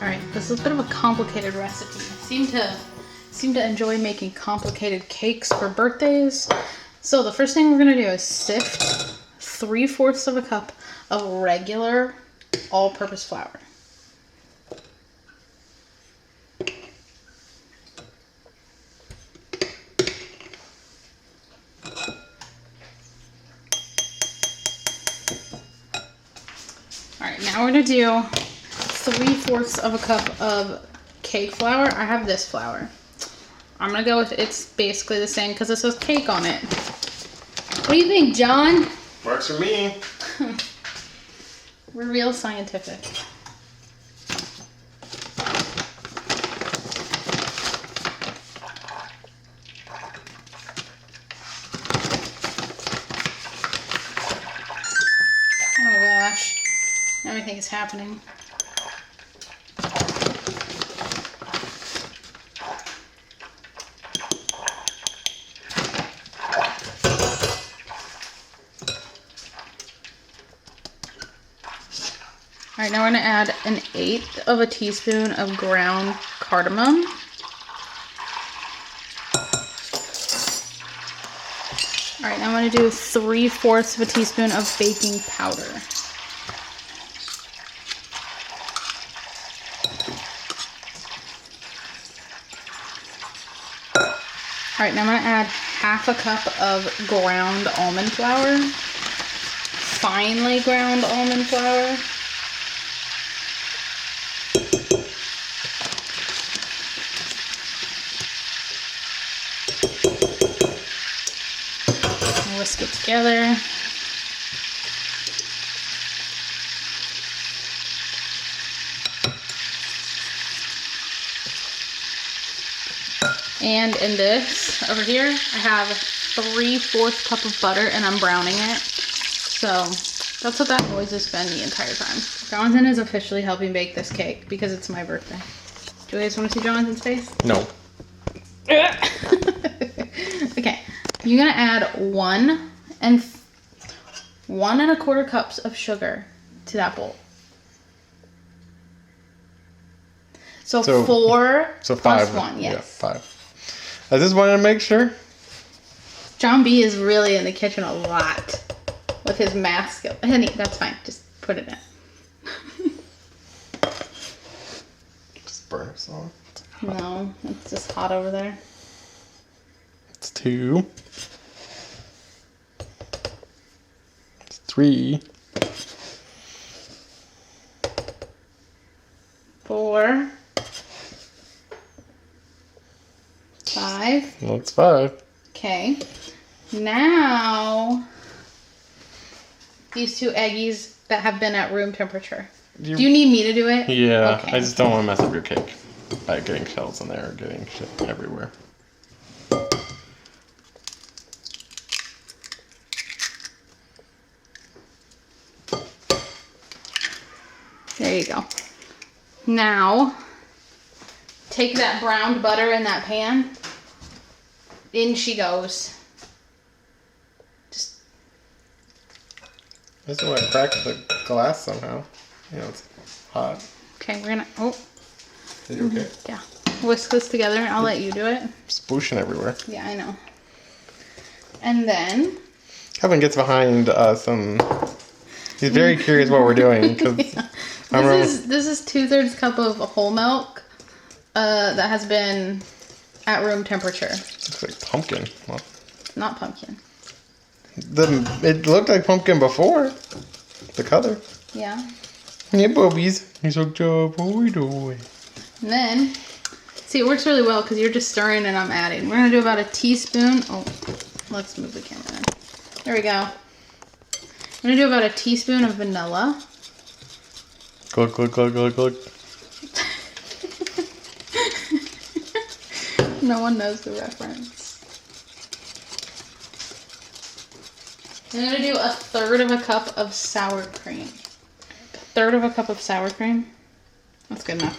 Alright, this is a bit of a complicated recipe. I seem to enjoy making complicated cakes for birthdays. So the first thing we're going to do is sift 3/4 of a cup of regular all-purpose flour. Alright, now we're going to do 3/4 of a cup of cake flour. I have this flour. I'm going to go with it's basically the same because it says cake on it. What do you think, John? Works for me. We're real scientific. Oh gosh, everything is happening. All right, now we're gonna add 1/8 of a teaspoon of ground cardamom. All right, now I'm gonna do 3/4 of a teaspoon of baking powder. All right, now I'm gonna add 1/2 cup of ground almond flour, finely ground almond flour. Whisk it together. And in this over here, I have 3/4 cup of butter and I'm browning it. So that's what that noise has been the entire time. Jonathan is officially helping bake this cake because it's my birthday. Do you guys want to see Jonathan's face? No. Okay. You're gonna add 1 1¼ cups of sugar to that bowl. So 4 so plus 5. 1, yes. Yeah, 5. I just wanted to make sure. John B is really in the kitchen a lot with his math skill. Honey, that's fine. Just put it in. Just burn us all. No, it's just hot over there. It's 2. It's 3. 4. 5. Well, it's 5. Okay. Now, these 2 eggies that have been at room temperature. Do you need me to do it? Yeah, Okay. I just don't want to mess up your cake by getting shells in there or getting shit everywhere. There you go. Now, take that browned butter in that pan. In she goes. Just I just want to crack the glass somehow. You know, it's hot. okay. We're gonna. Oh, Is it okay? yeah. Whisk this together. I'll let you do it. Splooshing everywhere. Yeah, I know. And then. Kevin gets behind us and he's very curious what we're doing. Cause Yeah. This is 2/3 cup of whole milk that has been at room temperature. Looks like pumpkin. Well, Not pumpkin. it looked like pumpkin before. The color. Yeah. Yeah, boobies. He's like, what are we doing? And then, see, it works really well because you're just stirring and I'm adding. We're going to do about a teaspoon. Oh, let's move the camera then. There we go. I'm going to do about a teaspoon of vanilla. Glug, glug, glug, glug, glug. No one knows the reference. I'm going to do 1/3 of a cup of sour cream. 1/3 of a cup of sour cream. That's good enough.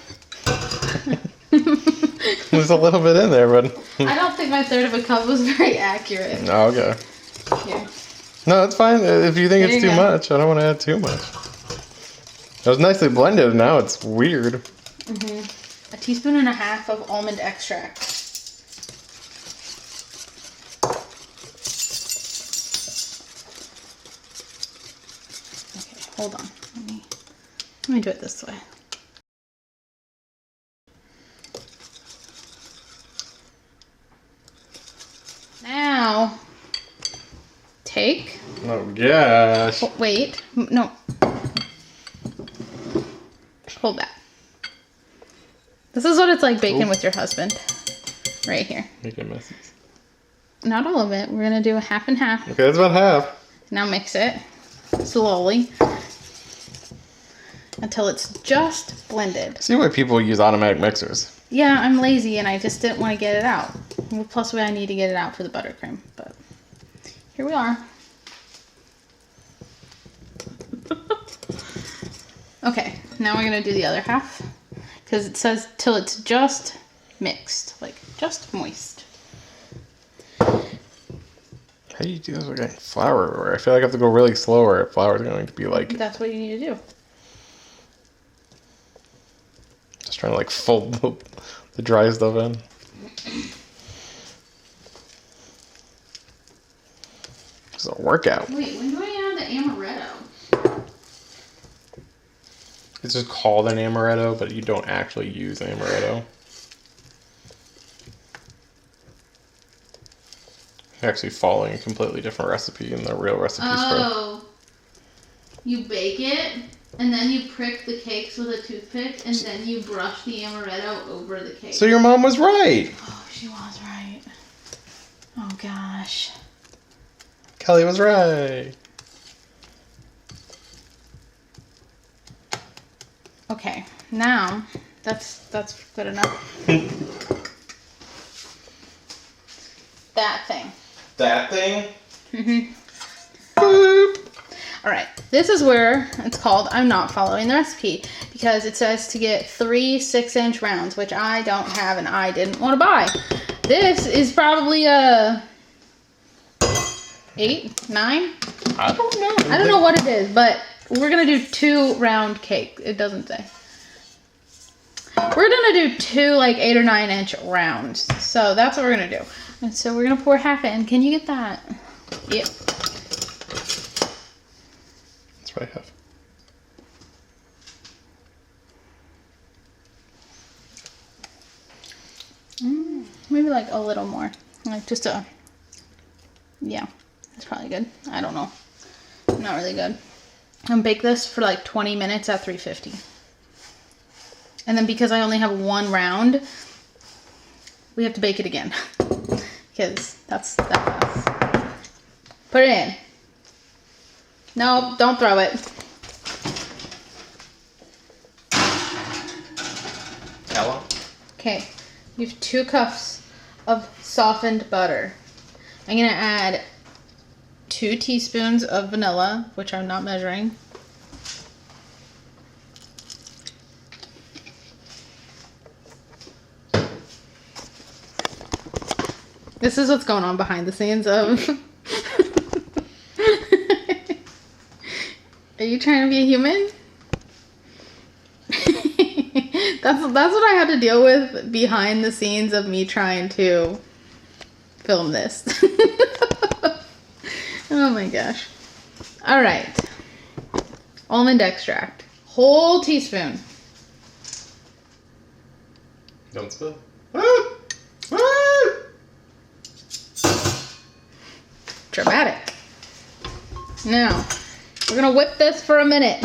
There's a little bit in there, but... I don't think my 1/3 of a cup was very accurate. Oh, okay. Here. No, it's fine. If you think There it's you too go. much, I don't want to add too much. It was nicely blended, and now it's weird. A teaspoon and a half of almond extract. Okay, hold on. Let me do it this way. Now, take. Oh gosh. Oh, wait, no. Hold that. This is what it's like baking with your husband. Right here. Make it messy. Not all of it. We're gonna do a half and half. Okay, that's about half. Now mix it slowly until it's just blended. See why people use automatic mixers. Yeah, I'm lazy and I just didn't want to get it out. Well, plus I need to get it out for the buttercream, but here we are. Okay, now we're gonna do the other half because it says till it's just mixed, like just moist. How do you do this with getting flour everywhere? I feel like I have to go really slow or flour is going to be like... That's what you need to do. Just trying to like fold the dry stuff in. It's a workout. Wait, when do I add the amaretto? It's just called an amaretto, but you don't actually use amaretto. You're actually following a completely different recipe in the real recipes Oh, you bake it, and then you prick the cakes with a toothpick, and then you brush the amaretto over the cake. So your mom was right. Oh, she was right. Oh gosh. Kelly was right. Okay, now that's good enough. That thing. That thing? Mhm. Boop. All right, this is where it's called I'm not following the recipe because it says to get 3 6-inch rounds, which I don't have and I didn't want to buy. This is probably a 8, 9. I don't know. I don't know what it is, but we're gonna do 2 round cake. It doesn't say. We're gonna do 2 like 8 or 9 inch rounds. So that's what we're gonna do. And so we're gonna pour half in. Can you get that? Yep. That's what I have. Maybe like a little more. Like just a, yeah, that's probably good. I don't know. Not really good. And bake this for like 20 minutes at 350. And then because I only have 1 round, we have to bake it again. Because that's that fast. Put it in. No, don't throw it. Hello? Okay, you have 2 cups of softened butter. I'm gonna add 2 teaspoons of vanilla, which I'm not measuring. This is what's going on behind the scenes of... Are you trying to be a human? That's what I had to deal with behind the scenes of me trying to film this. Oh my gosh. All right. Almond extract. Whole teaspoon. Don't spill. Dramatic. Now, we're gonna whip this for a minute.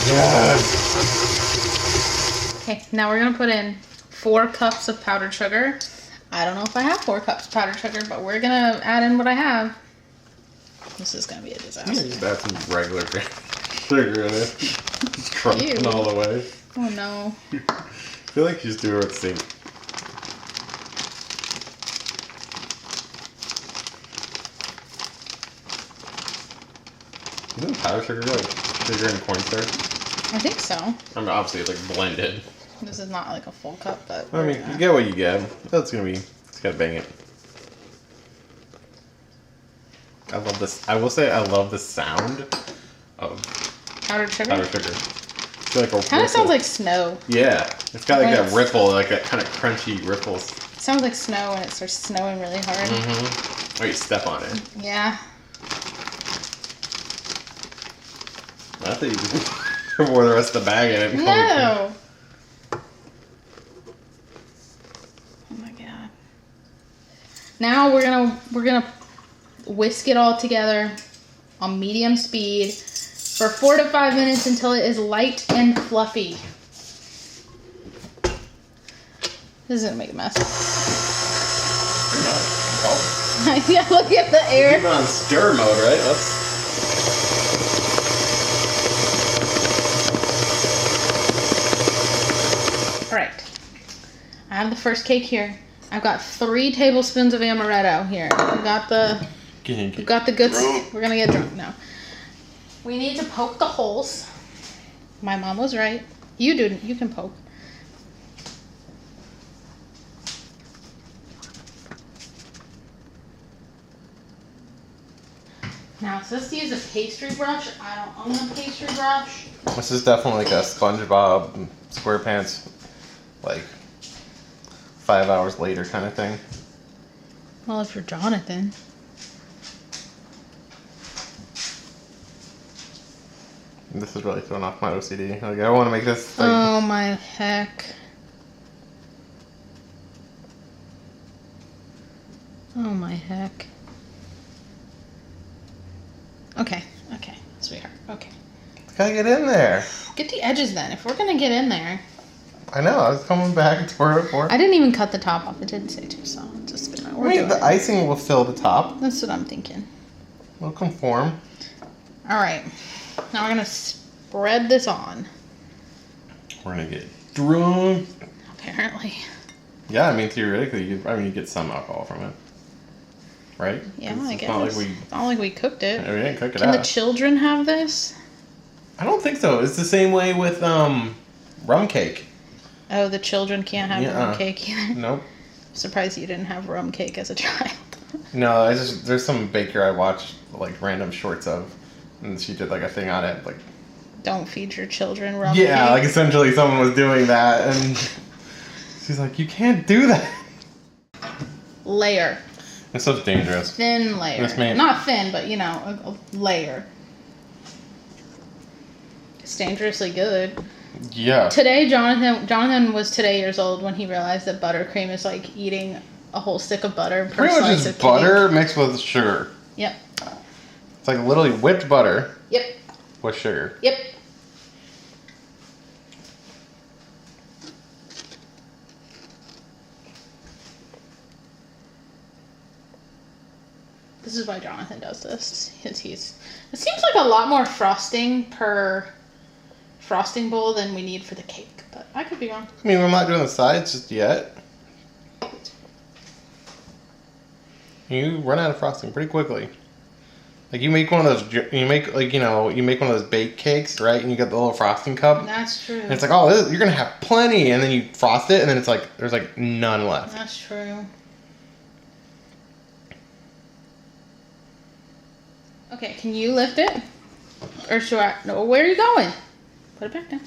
Yes. Okay, now we're gonna put in 4 cups of powdered sugar. I don't know if I have 4 cups of powdered sugar, but we're gonna add in what I have. This is gonna be a disaster. Just add some regular sugar in it. Crumping all the way. Oh no. I feel like you just do it with sink. Isn't powdered sugar like sugar and cornstarch? I think so. I mean, obviously it's like blended. This is not like a full cup, but... I mean, you get what you get. That's gonna be... It's gotta bang it. I love this. I will say I love the sound of Powdered sugar? powdered sugar. It's like a Kind of sounds like snow. Yeah, it's got like that ripple, like that kind of crunchy ripples. It sounds like snow when it starts snowing really hard. Mm-hmm. Or you step on it. Yeah. I thought you pour the rest of the bag in it. No. Oh my god. Now we're gonna whisk it all together on medium speed for 4 to 5 minutes until it is light and fluffy. This is gonna make a mess. Yeah, look at the air. Keep it on stir mode, right? Alright. I have the first cake here. I've got 3 tablespoons of amaretto here. We've got the goods. We're gonna get drunk now. We need to poke the holes. My mom was right. You can poke. Now it says to use a pastry brush. I don't own a pastry brush. This is definitely like a SpongeBob SquarePants, like 5 hours later kind of thing. Well, if you're Jonathan. This is really throwing off my OCD. Like, I want to make this. Like, oh my heck. Oh my heck. Okay, sweetheart. Okay. gotta get in there. Get the edges then. If we're gonna get in there. I know. I was coming back to where before. I didn't even cut the top off. It didn't say to, so just spin it. Wait, the icing will fill the top. That's what I'm thinking. It'll conform. All right. Now we're gonna spread this on. We're gonna get drunk. Apparently. Yeah, I mean theoretically, you get some alcohol from it, right? Yeah, I guess. It's not like we cooked it. We didn't cook it Can out. the children have this? I don't think so. It's the same way with rum cake. Oh, the children can't have rum cake either. Nope. Surprised you didn't have rum cake as a child. No, there's some baker I watched like random shorts of, and she did like a thing on it, like. Don't feed your children rum cake. Yeah, like essentially someone was doing that, and she's like, "You can't do that." Layer. It's so dangerous. Thin layer. Not thin, but you know, a layer. It's dangerously good. Yeah. Today, Jonathan was today years old when he realized that buttercream is like eating a whole stick of butter per Pretty much slice just of butter cake. mixed with sugar. Yep. It's like literally whipped butter. Yep. With sugar. Yep. This is why Jonathan does this. It seems like a lot more frosting per frosting bowl than we need for the cake, but I could be wrong. I mean, we're not doing the sides just yet. You run out of frosting pretty quickly. Like you make one of those, you make one of those baked cakes, right? And you get the little frosting cup. That's true. And it's like, oh, you're gonna have plenty, and then you frost it, and then it's like there's like none left. That's true. Okay, can you lift it? Or should I? No, where are you going? Put it back down.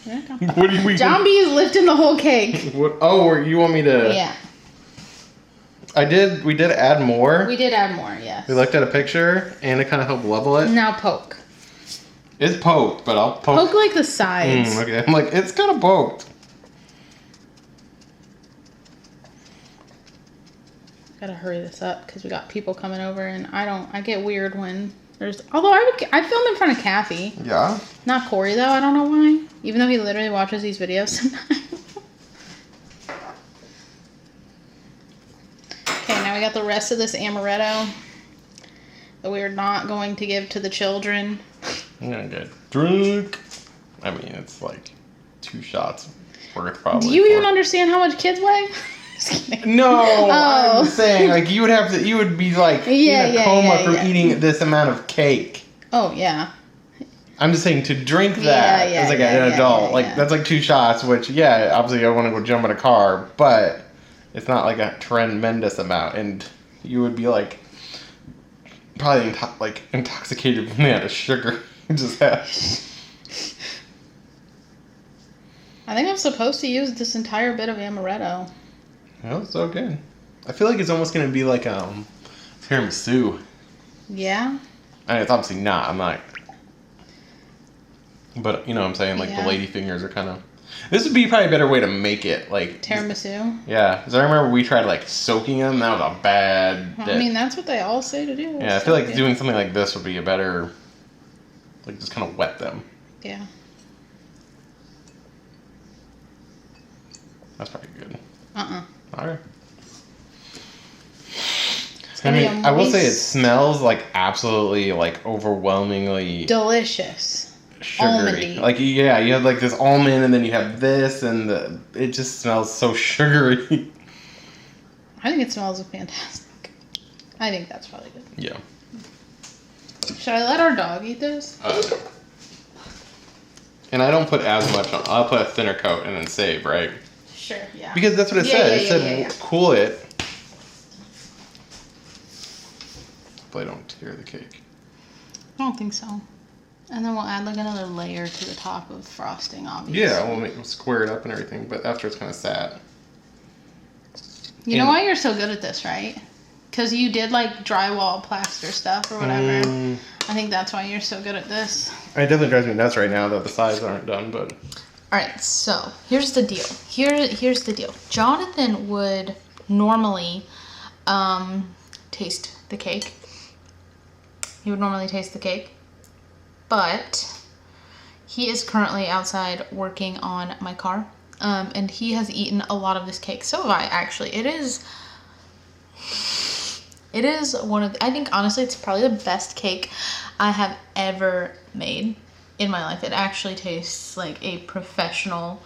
There you go. What do you mean? John B is lifting the whole cake. What? Oh, you want me to? Yeah. We did add more. We did add more, yes. We looked at a picture, and it kind of helped level it. Now poke. It's poked, but I'll poke. Poke like the sides. Okay, I'm like, it's kind of poked. Gotta hurry this up because we got people coming over, and I get weird when there's. Although I filmed in front of Kathy. Yeah. Not Corey though. I don't know why. Even though he literally watches these videos sometimes. Okay, now we got the rest of this amaretto that we are not going to give to the children. I'm gonna get drunk. I mean, it's like 2 shots worth probably. Do you even understand how much kids weigh? No, Oh. I'm saying like you would be like in a coma from eating this amount of cake. Oh yeah. I'm just saying to drink that as like an adult, that's like 2 shots, which obviously I want to go jump in a car, but it's not like a tremendous amount, and you would be like probably intoxicated from the amount of sugar you just had. I think I'm supposed to use this entire bit of amaretto. Well, it's so good. I feel like it's almost going to be like tiramisu. Yeah? I mean, it's obviously not. I'm not. But, you know what I'm saying? Like, the lady fingers are kind of... This would be probably a better way to make it. Like tiramisu? Yeah. Because I remember we tried, like, soaking them. That was a bad... I mean, that's what they all say to do. Yeah, I feel like doing something like this would be a better... Like, just kind of wet them. Yeah. That's probably good. Okay. I mean, I will say it smells like absolutely, like, overwhelmingly... delicious. Sugary. Almondy. Like, yeah, you have, like, this almond, and then you have this, and it just smells so sugary. I think it smells fantastic. I think that's probably good. Yeah. Should I let our dog eat this? No. And I don't put as much on. I'll put a thinner coat and then save, right? Sure, yeah. Because that's what it said. It said cool it. Hopefully I don't tear the cake. I don't think so. And then we'll add like another layer to the top of frosting, obviously. Yeah, we'll square it up and everything, but after it's kind of sad. You know why you're so good at this, right? Because you did like drywall plaster stuff or whatever. I think that's why you're so good at this. It definitely drives me nuts right now that the sides aren't done, but... Alright, so here's the deal. Here's the deal. Jonathan would normally taste the cake. He would normally taste the cake. But he is currently outside working on my car. And he has eaten a lot of this cake. So have I, actually. It is one of... I think, honestly, it's probably the best cake I have ever made in my life. It actually tastes like a professional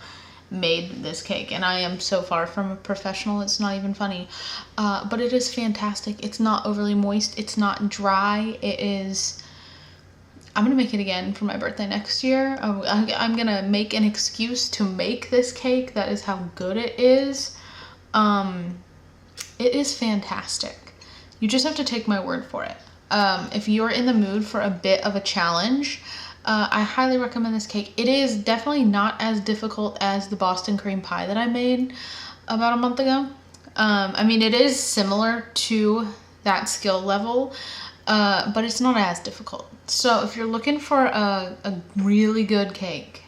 made this cake. And I am so far from a professional, it's not even funny. But it is fantastic. It's not overly moist. It's not dry. It is... I'm going to make it again for my birthday next year. I'm going to make an excuse to make this cake. That is how good it is. It is fantastic. You just have to take my word for it. If you're in the mood for a bit of a challenge, I highly recommend this cake. It is definitely not as difficult as the Boston cream pie that I made about a month ago. I mean, it is similar to that skill level, but it's not as difficult. So if you're looking for a really good cake,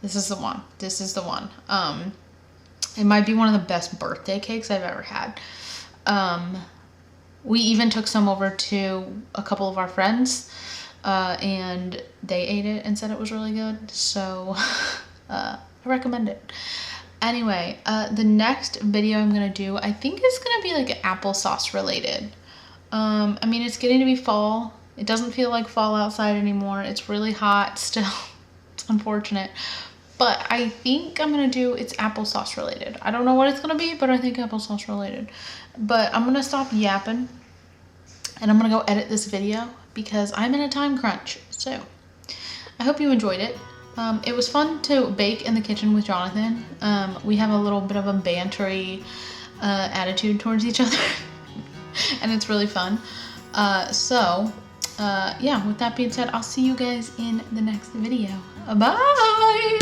this is the one. This is the one. It might be one of the best birthday cakes I've ever had. We even took some over to a couple of our friends, and they ate it and said it was really good. So I recommend it. Anyway, the next video I'm going to do, I think is going to be like applesauce related. I mean, it's getting to be fall. It doesn't feel like fall outside anymore. It's really hot still. It's unfortunate. But I think I'm going to do, it's applesauce related. I don't know what it's going to be, but I think applesauce related. But I'm going to stop yapping. And I'm going to go edit this video because I'm in a time crunch. So, I hope you enjoyed it. It was fun to bake in the kitchen with Jonathan. We have a little bit of a bantery attitude towards each other. And it's really fun. Yeah, with that being said, I'll see you guys in the next video. Bye!